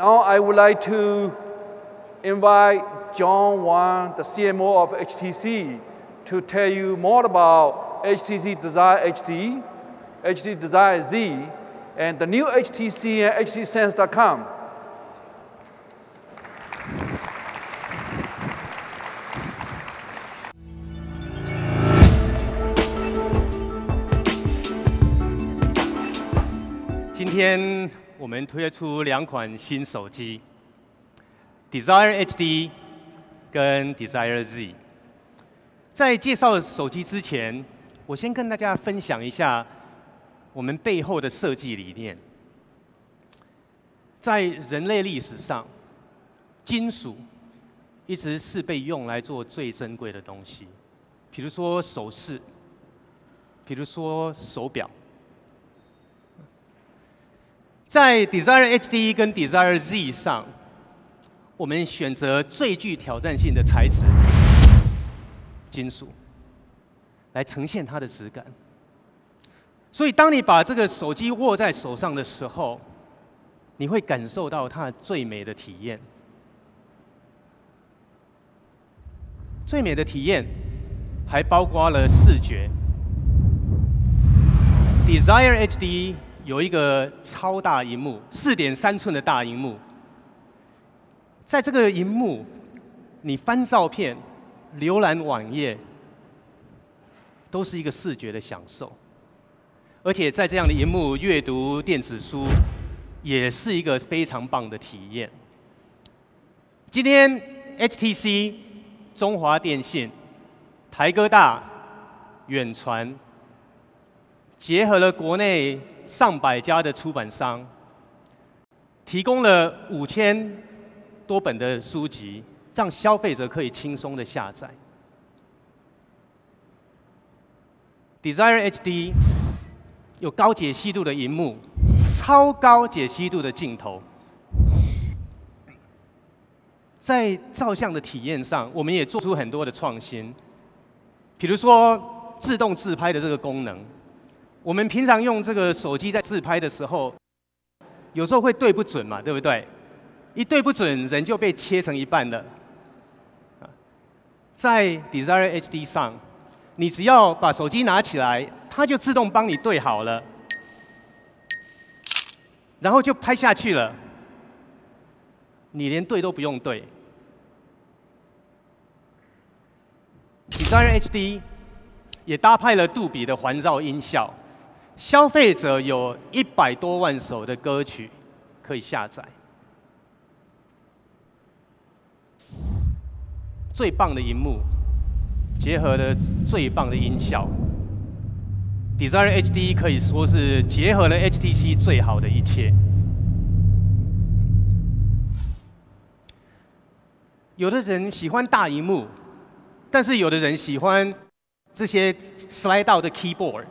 Now I would like to invite John Wang, the CMO of HTC, to tell you more about HTC Desire HD, HTC Desire Z, and the new HTC and HTCSense.com. 今天我们推出2款新手机 ，Desire HD 跟 Desire Z。在介绍手机之前，我先跟大家分享一下我们背后的设计理念。在人类历史上，金属一直是被用来做最珍贵的东西，比如说首饰，比如说手表。 在 Desire HD 跟 Desire Z 上，我们选择最具挑战性的材质——金属，来呈现它的质感。所以，当你把这个手机握在手上的时候，你会感受到它最美的体验。最美的体验还包括了视觉。Desire HD 有一个超大萤幕，4.3寸的大萤幕。在这个萤幕，你翻照片、浏览网页，都是一个视觉的享受。而且在这样的萤幕阅读电子书，也是一个非常棒的体验。今天 HTC、中华电信、台哥大、远传，结合了国内 上百家的出版商，提供了5000多本的书籍，让消费者可以轻松的下载。Desire HD 有高解析度的萤幕，超高解析度的镜头。在照相的体验上，我们也做出很多的创新，比如说自动自拍的这个功能。 我们平常用这个手机在自拍的时候，有时候会对不准嘛，对不对？一对不准，人就被切成一半了。在 Desire HD 上，你只要把手机拿起来，它就自动帮你对好了，然后就拍下去了。你连对都不用对。Desire HD 也搭配了杜比的环绕音效。 消费者有100多万首的歌曲可以下载。最棒的萤幕，结合了最棒的音效。Desire HD 可以说是结合了 HTC 最好的一切。有的人喜欢大萤幕，但是有的人喜欢这些 slide out 的 keyboard。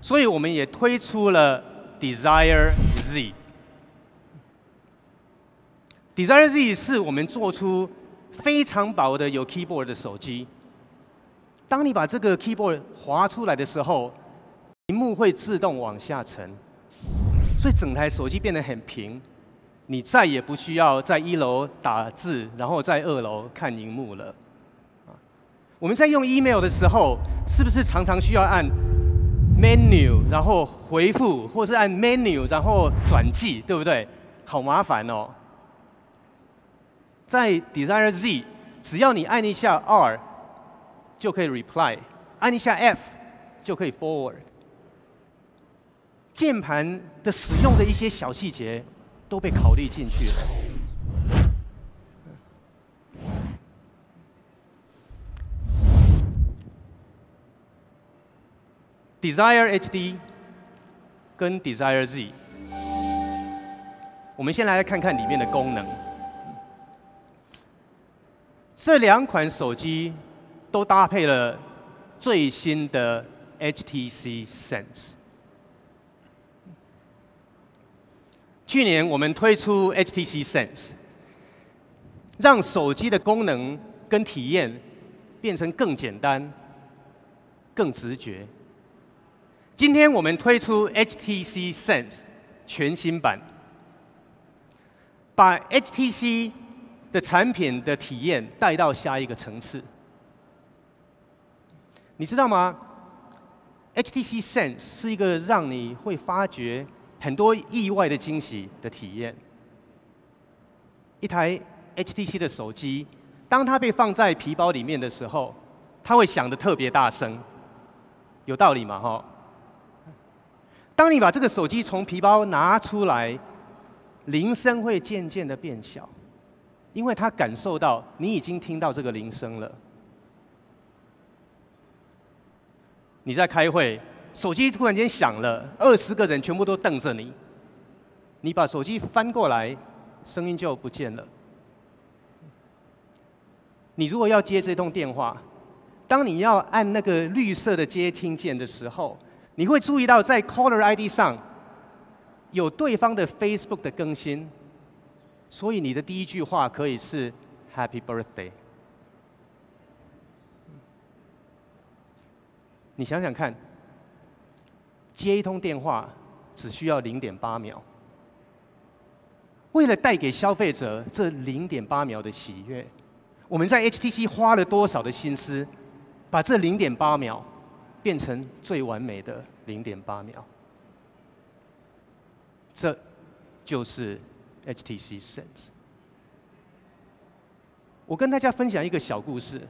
所以我们也推出了 Desire Z。Desire Z 是我们做出非常薄的有 keyboard 的手机。当你把这个 keyboard 滑出来的时候，屏幕会自动往下沉，所以整台手机变得很平。你再也不需要在1楼打字，然后在2楼看荧幕了。我们在用 email 的时候，是不是常常需要按 menu， 然后回复，或是按 menu， 然后转寄，对不对？好麻烦哦。在 Desire Z， 只要你按一下 R， 就可以 reply， 按一下 F 就可以 forward。键盘的使用的一些小细节都被考虑进去了。 Desire HD 跟 Desire Z， 我们先来看看里面的功能。这2款手机都搭配了最新的 HTC Sense。去年我们推出 HTC Sense， 让手机的功能跟体验变成更简单、更直觉。 今天我们推出 HTC Sense 全新版，把 HTC 的产品的体验带到下一个层次。你知道吗 ？HTC Sense 是一个让你会发觉很多意外的惊喜的体验。一台 HTC 的手机，当它被放在皮包里面的时候，它会响得特别大声，有道理吗？哈。当你把这个手机从皮包拿出来，铃声会渐渐的变小，因为它感受到你已经听到这个铃声了。你在开会，手机突然间响了，20个人全部都瞪着你，你把手机翻过来，声音就不见了。你如果要接这通电话，当你要按那个绿色的接听键的时候，你会注意到在 Caller ID 上有对方的 Facebook 的更新，所以你的第一句话可以是 Happy Birthday。你想想看，接一通电话只需要0.8秒，为了带给消费者这0.8秒的喜悦，我们在 HTC 花了多少的心思，把这0.8秒变成最完美的0.8秒。这就是 HTC Sense。我跟大家分享一个小故事。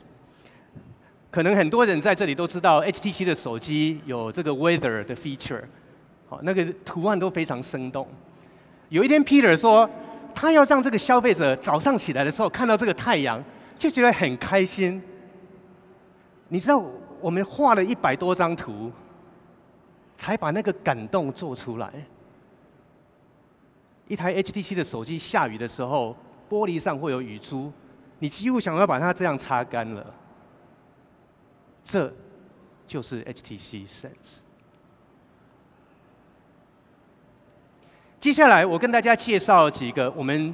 可能很多人在这里都知道 HTC 的手机有这个 Weather 的 feature， 好，那个图案都非常生动。有一天 Peter 说，他要让这个消费者早上起来的时候看到这个太阳，就觉得很开心。你知道我们画了100多张图，才把那个感动做出来。一台 HTC 的手机下雨的时候，玻璃上会有雨珠，你几乎想要把它这样擦干了。这就是 HTC Sense。接下来，我跟大家介绍几个我们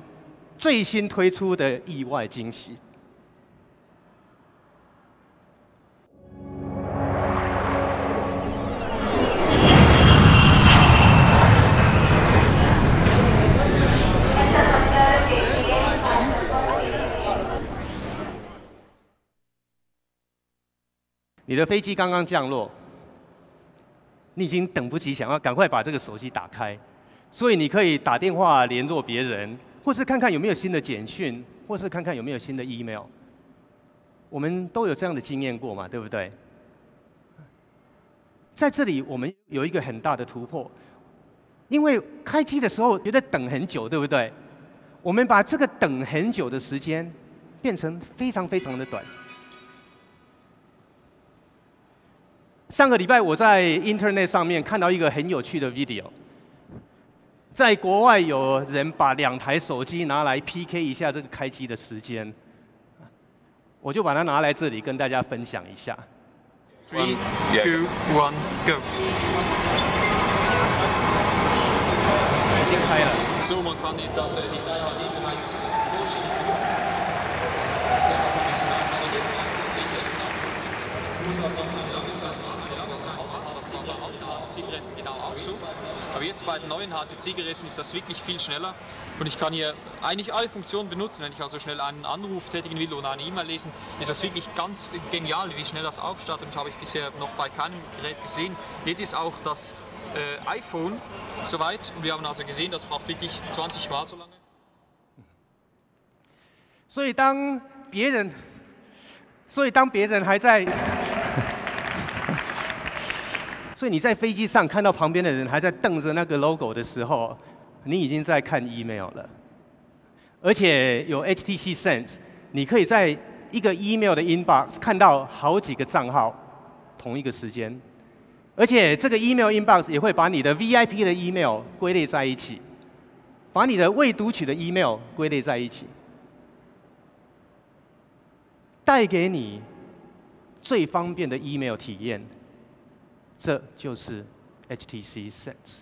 最新推出的意外惊喜。你的飞机刚刚降落，你已经等不及想要赶快把这个手机打开，所以你可以打电话联络别人，或是看看有没有新的简讯，或是看看有没有新的 email。我们都有这样的经验过嘛，对不对？在这里，我们有一个很大的突破，因为开机的时候觉得等很久，对不对？我们把这个等很久的时间变成非常非常的短。上个礼拜我在 Internet 上面看到一个很有趣的 video， 在国外有人把2台手机拿来 PK 一下这个开机的时间，我就把它拿来这里跟大家分享一下。3, 2, 1, go！ 已经开了。So, man kann jetzt also die Seite genau auch so. Aber jetzt bei den neuen HTC-Geräten ist das wirklich viel schneller und ich kann hier eigentlich alle Funktionen benutzen. Wenn ich also schnell einen Anruf tätigen will oder eine E-Mail lesen, ist das wirklich ganz genial, wie schnell das aufstartet. Das habe ich bisher noch bei keinem Gerät gesehen. Jetzt ist auch das iPhone soweit und wir haben also gesehen, das braucht wirklich 20 Mal so lange. 所以当别人还在所以你在飞机上看到旁边的人还在瞪着那个 logo 的时候，你已经在看 email 了。而且有 HTC Sense， 你可以在一个 email 的 inbox 看到好几个账号，同一个时间。而且这个 email inbox 也会把你的 VIP 的 email 归类在一起，把你的未读取的 email 归类在一起，带给你最方便的 email 体验。这就是 HTC Sense。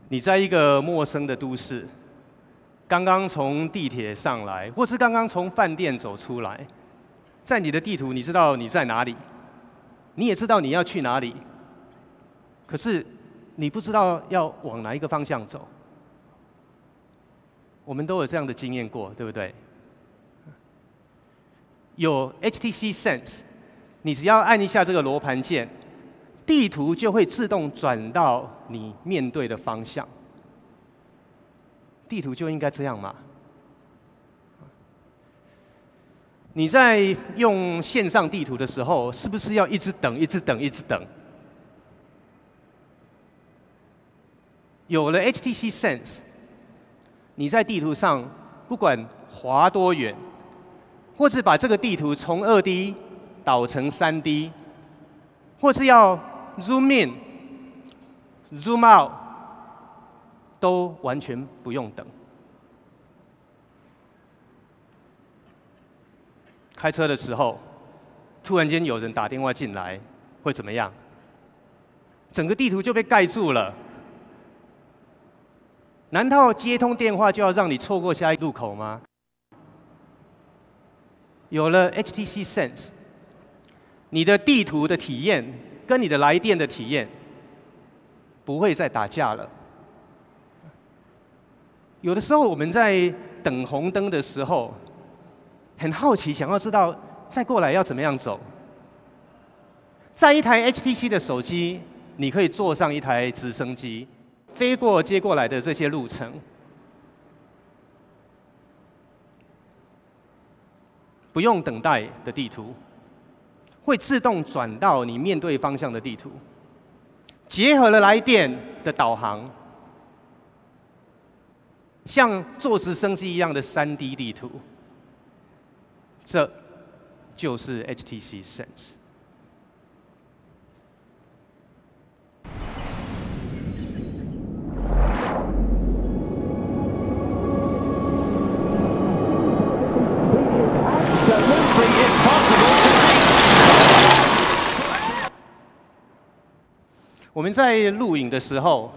你在一个陌生的都市，刚刚从地铁上来，或是刚刚从饭店走出来，在你的地图你知道你在哪里，你也知道你要去哪里，可是你不知道要往哪一个方向走。我们都有这样的经验过，对不对？有 HTC Sense， 你只要按一下这个罗盘键，地图就会自动转到你面对的方向。地图就应该这样嘛？你在用线上地图的时候，是不是要一直等、一直等、一直等？有了 HTC Sense， 你在地图上不管滑多远，或是把这个地图从2D 导成3D， 或是要 zoom in、zoom out， 都完全不用等。开车的时候，突然间有人打电话进来，会怎么样？整个地图就被盖住了。难道接通电话就要让你错过下一个路口吗？有了 HTC Sense， 你的地图的体验跟你的来电的体验不会再打架了。有的时候我们在等红灯的时候，很好奇，想要知道再过来要怎么样走。在一台 HTC 的手机，你可以坐上一台直升机，飞过接过来的这些路程，不用等待的地图，会自动转到你面对方向的地图，结合了来电的导航，像坐直升机一样的3D 地图，这就是 HTC Sense。我们在录影的时候，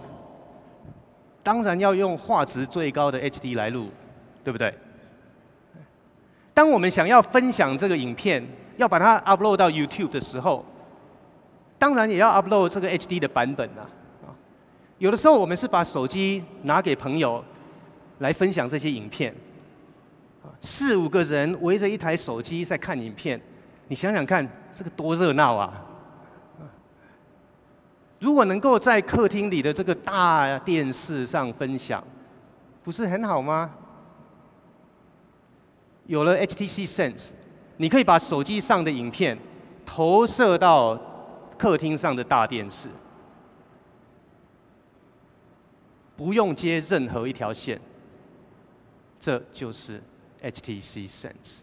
当然要用画质最高的 HD 来录，对不对？当我们想要分享这个影片，要把它 upload 到 YouTube 的时候，当然也要 upload 这个 HD 的版本啊。有的时候我们是把手机拿给朋友来分享这些影片，4、5个人围着一台手机在看影片，你想想看，这个多热闹啊！如果能够在客厅里的这个大电视上分享，不是很好吗？有了 HTC Sense， 你可以把手机上的影片投射到客厅上的大电视，不用接任何一条线，这就是 HTC Sense。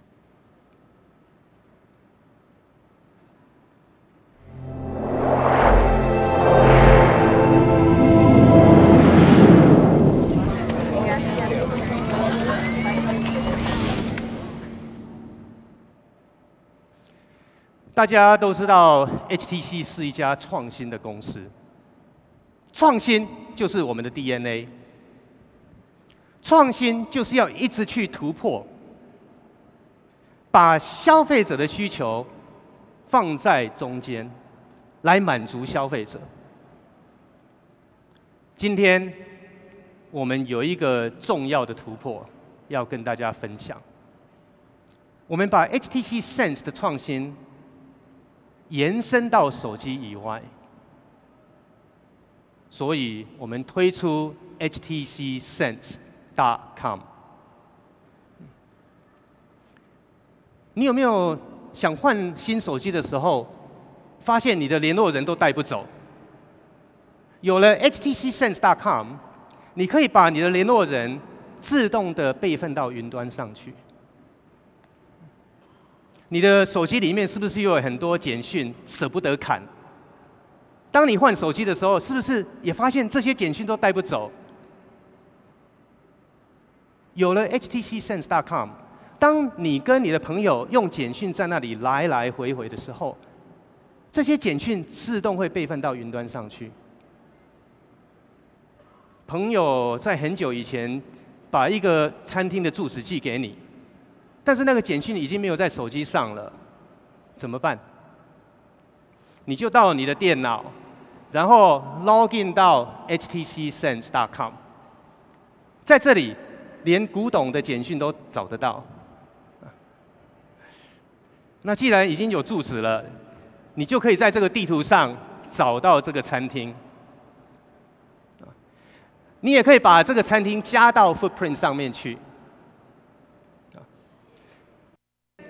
大家都知道 ，HTC 是一家创新的公司。创新就是我们的 DNA， 创新就是要一直去突破，把消费者的需求放在中间，来满足消费者。今天我们有一个重要的突破要跟大家分享，我们把 HTC Sense 的创新延伸到手机以外，所以我们推出 HTCSense.com。你有没有想换新手机的时候，发现你的联络人都带不走？有了 HTCSense.com， 你可以把你的联络人自动的备份到云端上去。你的手机里面是不是又有很多简讯舍不得砍？当你换手机的时候，是不是也发现这些简讯都带不走？有了 HTCSense.com， 当你跟你的朋友用简讯在那里来来回回的时候，这些简讯自动会备份到云端上去。朋友在很久以前把一个餐厅的住址寄给你，但是那个简讯已经没有在手机上了，怎么办？你就到你的电脑，然后 login 到 htcsense.com， 在这里连古董的简讯都找得到。那既然已经有住址了，你就可以在这个地图上找到这个餐厅。你也可以把这个餐厅加到 Footprint 上面去。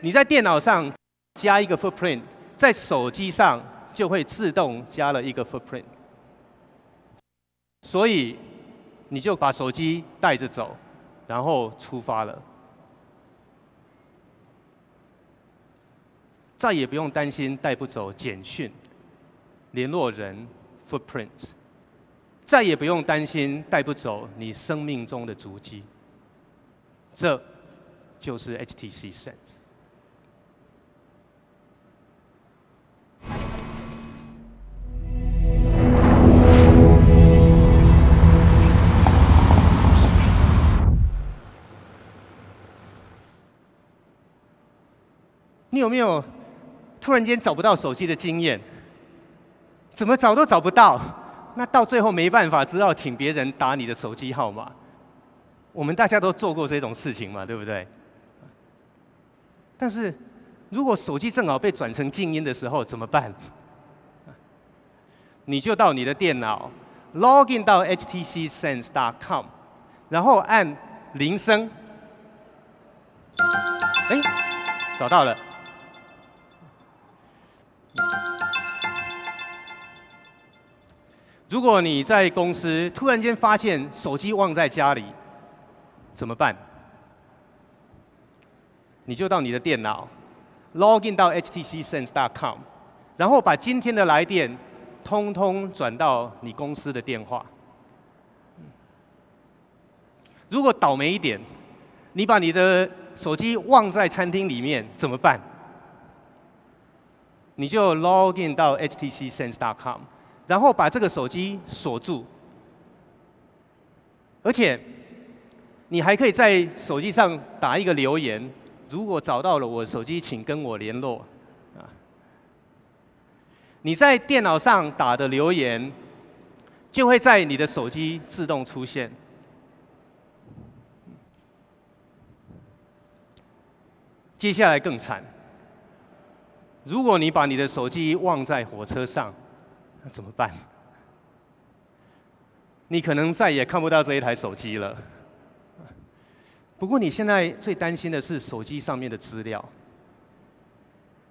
你在电脑上加一个 Footprint， 在手机上就会自动加了一个 Footprint。所以你就把手机带着走，然后出发了。再也不用担心带不走简讯、联络人、footprint， 再也不用担心带不走你生命中的足迹。这就是 HTC Sense。你有没有突然间找不到手机的经验？怎么找都找不到，那到最后没办法，只好请别人打你的手机号码。我们大家都做过这种事情嘛，对不对？但是如果手机正好被转成静音的时候怎么办？你就到你的电脑 ，login 到 htcsense.com， 然后按铃声，哎，找到了。如果你在公司突然间发现手机忘在家里，怎么办？你就到你的电脑 ，login 到 htcsense.com， 然后把今天的来电通通转到你公司的电话。如果倒霉一点，你把你的手机忘在餐厅里面，怎么办？你就 login 到 htcsense.com。然后把这个手机锁住，而且你还可以在手机上打一个留言：如果找到了我手机，请跟我联络。啊，你在电脑上打的留言，就会在你的手机自动出现。接下来更惨，如果你把你的手机忘在火车上，那怎么办？你可能再也看不到这一台手机了。不过你现在最担心的是手机上面的资料。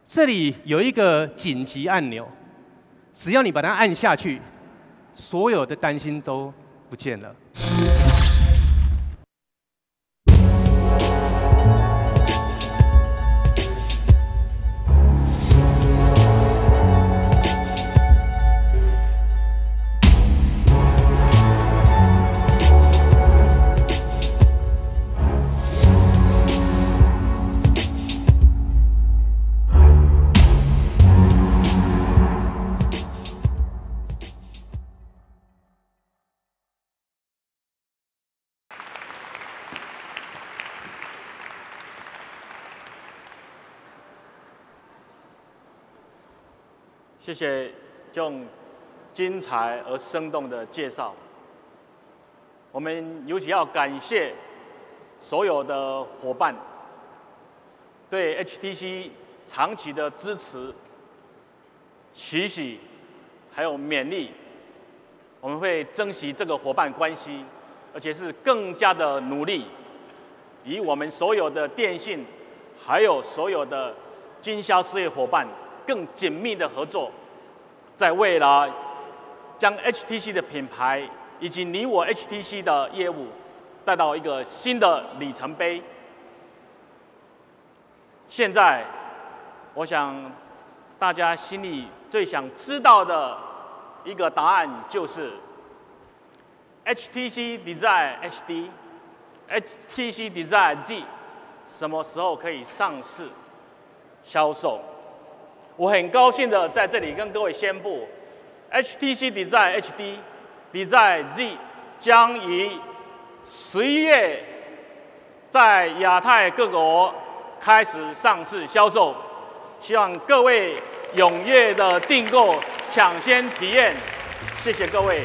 这里有一个紧急按钮，只要你把它按下去，所有的担心都不见了。谢谢John精彩而生动的介绍。我们尤其要感谢所有的伙伴对 HTC 长期的支持、期许，还有勉励。我们会珍惜这个伙伴关系，而且是更加的努力，以我们所有的电信，还有所有的经销事业伙伴。更紧密的合作，在未来将 HTC 的品牌以及你我 HTC 的业务带到一个新的里程碑。现在，我想大家心里最想知道的一个答案就是 HTC Desire HD、HTC Desire Z 什么时候可以上市销售？我很高兴的在这里跟各位宣布 ，HTC Desire HD、Desire Z 将于11月在亚太各国开始上市销售，希望各位踊跃的订购，抢先体验。谢谢各位。